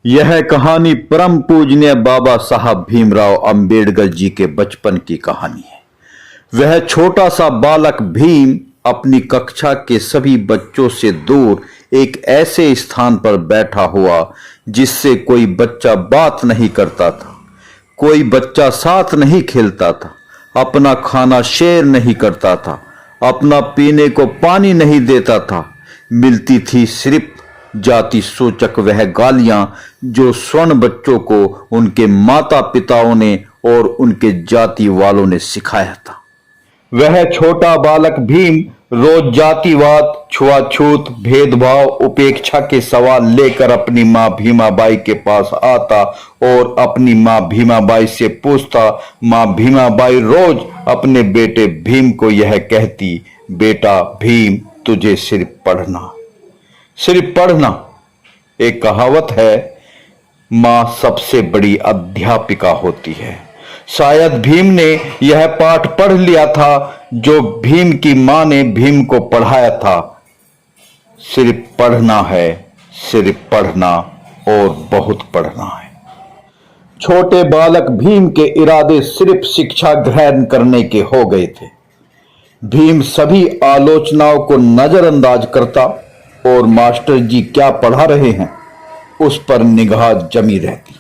यह कहानी परम पूजनीय बाबा साहब भीमराव अंबेडकर जी के बचपन की कहानी है। वह छोटा सा बालक भीम अपनी कक्षा के सभी बच्चों से दूर एक ऐसे स्थान पर बैठा हुआ जिससे कोई बच्चा बात नहीं करता था, कोई बच्चा साथ नहीं खेलता था, अपना खाना शेयर नहीं करता था, अपना पीने को पानी नहीं देता था। मिलती थी सिर्फ जाति सूचक वह गालियां जो स्वर्ण बच्चों को उनके माता पिताओं ने और उनके जाति वालों ने सिखाया था। वह छोटा बालक भीम रोज जातिवाद, छुआछूत, भेदभाव, उपेक्षा के सवाल लेकर अपनी मां भीमाबाई के पास आता और अपनी मां भीमाबाई से पूछता। मां भीमाबाई रोज अपने बेटे भीम को यह कहती, बेटा भीम, तुझे सिर्फ पढ़ना। एक कहावत है, मां सबसे बड़ी अध्यापिका होती है। शायद भीम ने यह पाठ पढ़ लिया था जो भीम की मां ने भीम को पढ़ाया था। सिर्फ पढ़ना है, सिर्फ पढ़ना और बहुत पढ़ना है। छोटे बालक भीम के इरादे सिर्फ शिक्षा ग्रहण करने के हो गए थे। भीम सभी आलोचनाओं को नजरअंदाज करता और मास्टर जी क्या पढ़ा रहे हैं उस पर निगाह जमी रहती,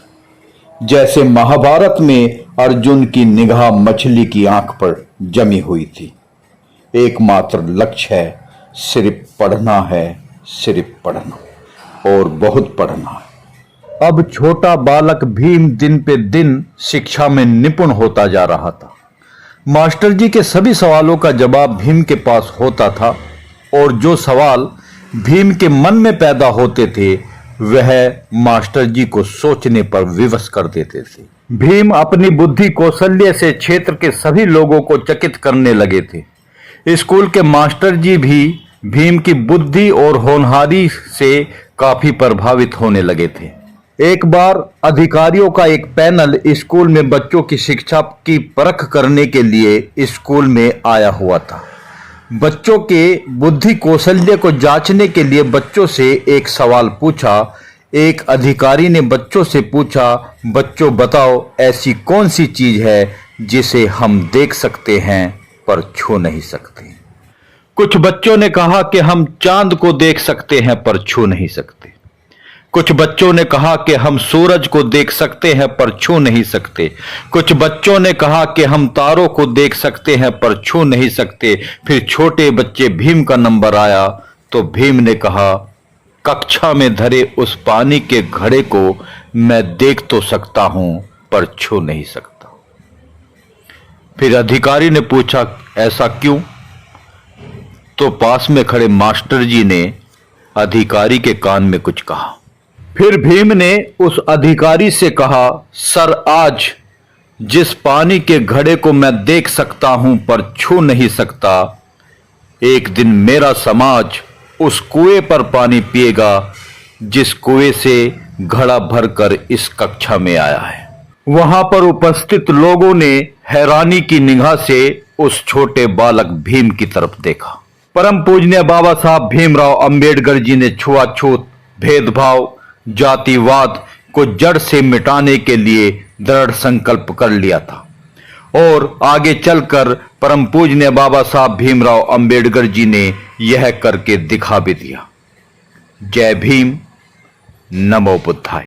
जैसे महाभारत में अर्जुन की निगाह मछली की आंख पर जमी हुई थी। एकमात्र लक्ष्य है, सिर्फ पढ़ना है, सिर्फ पढ़ना और बहुत पढ़ना है। अब छोटा बालक भीम दिन पे दिन शिक्षा में निपुण होता जा रहा था। मास्टर जी के सभी सवालों का जवाब भीम के पास होता था और जो सवाल भीम के मन में पैदा होते थे वह मास्टर जी को सोचने पर विवश कर देते थे। भीम अपनी बुद्धि कौशल्य से क्षेत्र के सभी लोगों को चकित करने लगे थे। स्कूल के मास्टर जी भी भीम की बुद्धि और होनहारी से काफी प्रभावित होने लगे थे। एक बार अधिकारियों का एक पैनल स्कूल में बच्चों की शिक्षा की परख करने के लिए स्कूल में आया हुआ था। बच्चों के बुद्धि कौशल्य को जांचने के लिए बच्चों से एक सवाल पूछा। एक अधिकारी ने बच्चों से पूछा, बच्चों बताओ ऐसी कौन सी चीज है जिसे हम देख सकते हैं पर छू नहीं सकते। कुछ बच्चों ने कहा कि हम चांद को देख सकते हैं पर छू नहीं सकते। कुछ बच्चों ने कहा कि हम सूरज को देख सकते हैं पर छू नहीं सकते। कुछ बच्चों ने कहा कि हम तारों को देख सकते हैं पर छू नहीं सकते। फिर छोटे बच्चे भीम का नंबर आया तो भीम ने कहा, कक्षा में धरे उस पानी के घड़े को मैं देख तो सकता हूं पर छू नहीं सकता। फिर अधिकारी ने पूछा, ऐसा क्यों? तो पास में खड़े मास्टर जी ने अधिकारी के कान में कुछ कहा। फिर भीम ने उस अधिकारी से कहा, सर आज जिस पानी के घड़े को मैं देख सकता हूं पर छू नहीं सकता, एक दिन मेरा समाज उस कुएं पर पानी पिएगा जिस कुएं से घड़ा भरकर इस कक्षा में आया है। वहां पर उपस्थित लोगों ने हैरानी की निगाह से उस छोटे बालक भीम की तरफ देखा। परम पूजनीय बाबा साहब भीमराव अंबेडकर जी ने छुआछूत, भेदभाव, जातिवाद को जड़ से मिटाने के लिए दृढ़ संकल्प कर लिया था और आगे चलकर परम पूजनीय बाबा साहब भीमराव अंबेडकर जी ने यह करके दिखा भी दिया। जय भीम, नमो बुद्धाय।